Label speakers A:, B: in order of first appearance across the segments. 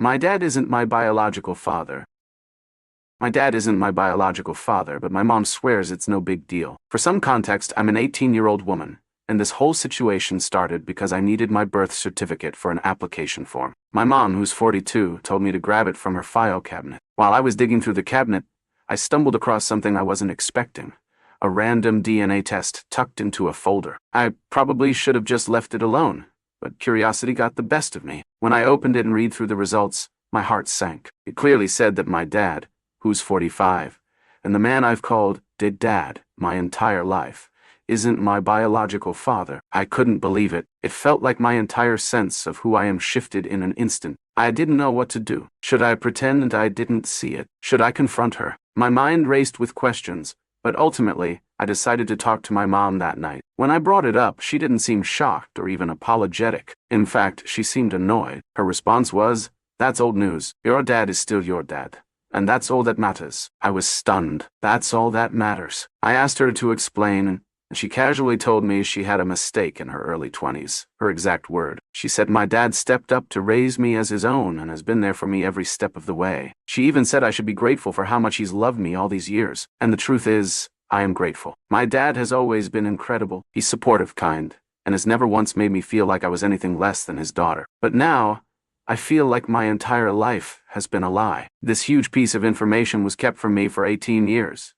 A: My dad isn't my biological father. My dad isn't my biological father, but my mom swears it's no big deal. For some context, I'm an 18-year-old woman, and this whole situation started because I needed my birth certificate for an application form. My mom, who's 42, told me to grab it from her file cabinet. While I was digging through the cabinet, I stumbled across something I wasn't expecting. A random DNA test tucked into a folder. I probably should have just left it alone, but curiosity got the best of me. When I opened it and read through the results, my heart sank. It clearly said that my dad, who's 45, and the man I've called Dad my entire life, isn't my biological father. I couldn't believe it. It felt like my entire sense of who I am shifted in an instant. I didn't know what to do. Should I pretend I didn't see it? Should I confront her? My mind raced with questions, but ultimately, I decided to talk to my mom that night. When I brought it up, she didn't seem shocked or even apologetic. In fact, she seemed annoyed. Her response was, "That's old news. Your dad is still your dad. And that's all that matters." I was stunned. That's all that matters. I asked her to explain, and she casually told me she had a mistake in her early 20s. Her exact word. She said my dad stepped up to raise me as his own and has been there for me every step of the way. She even said I should be grateful for how much he's loved me all these years. And the truth is, I am grateful. My dad has always been incredible. He's supportive, kind, and has never once made me feel like I was anything less than his daughter. But now, I feel like my entire life has been a lie. This huge piece of information was kept from me for 18 years.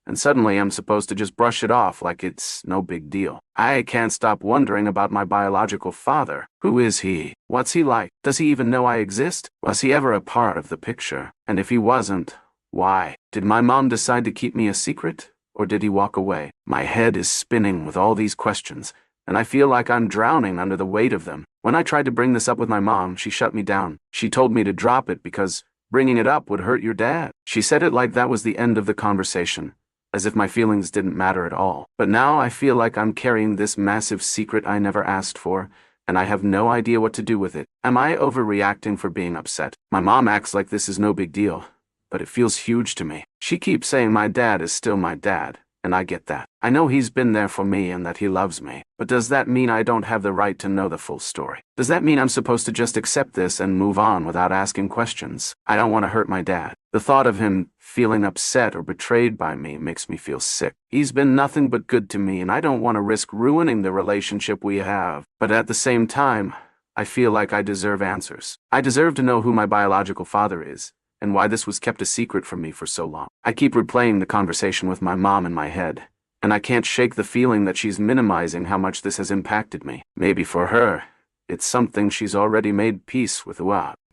A: And suddenly I'm supposed to just brush it off like it's no big deal. I can't stop wondering about my biological father. Who is he? What's he like? Does he even know I exist? Was he ever a part of the picture? And if he wasn't, why? Did my mom decide to keep me a secret? Or did he walk away? My head is spinning with all these questions, and I feel like I'm drowning under the weight of them. When I tried to bring this up with my mom, she shut me down. She told me to drop it because bringing it up would hurt your dad. She said it like that was the end of the conversation, as if my feelings didn't matter at all. But now I feel like I'm carrying this massive secret I never asked for, and I have no idea what to do with it. Am I overreacting for being upset? My mom acts like this is no big deal, but it feels huge to me. She keeps saying my dad is still my dad, and I get that. I know he's been there for me and that he loves me, but does that mean I don't have the right to know the full story? Does that mean I'm supposed to just accept this and move on without asking questions? I don't want to hurt my dad. The thought of him feeling upset or betrayed by me makes me feel sick. He's been nothing but good to me, and I don't want to risk ruining the relationship we have. But at the same time, I feel like I deserve answers. I deserve to know who my biological father is, and why this was kept a secret from me for so long. I keep replaying the conversation with my mom in my head, and I can't shake the feeling that she's minimizing how much this has impacted me. Maybe for her, it's something she's already made peace with.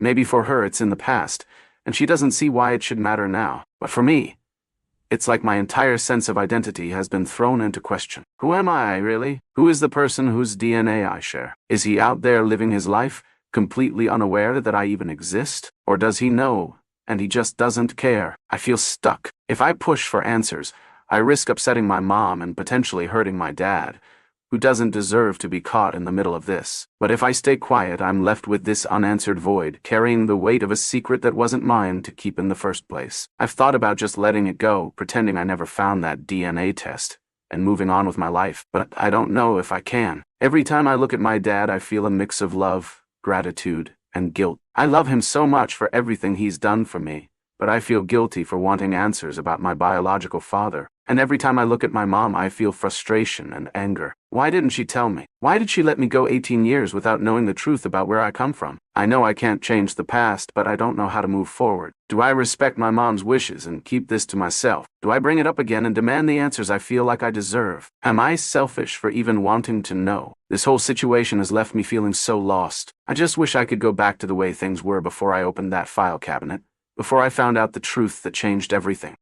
A: Maybe for her it's in the past, and she doesn't see why it should matter now. But for me, it's like my entire sense of identity has been thrown into question. Who am I, really? Who is the person whose DNA I share? Is he out there living his life, completely unaware that I even exist? Or does he know, and he just doesn't care? I feel stuck. If I push for answers, I risk upsetting my mom and potentially hurting my dad, who doesn't deserve to be caught in the middle of this. But if I stay quiet, I'm left with this unanswered void, carrying the weight of a secret that wasn't mine to keep in the first place. I've thought about just letting it go, pretending I never found that DNA test, and moving on with my life, but I don't know if I can. Every time I look at my dad, I feel a mix of love, gratitude, and guilt. I love him so much for everything he's done for me, but I feel guilty for wanting answers about my biological father. And every time I look at my mom, I feel frustration and anger. Why didn't she tell me? Why did she let me go 18 years without knowing the truth about where I come from? I know I can't change the past, but I don't know how to move forward. Do I respect my mom's wishes and keep this to myself? Do I bring it up again and demand the answers I feel like I deserve? Am I selfish for even wanting to know? This whole situation has left me feeling so lost. I just wish I could go back to the way things were before I opened that file cabinet, before I found out the truth that changed everything.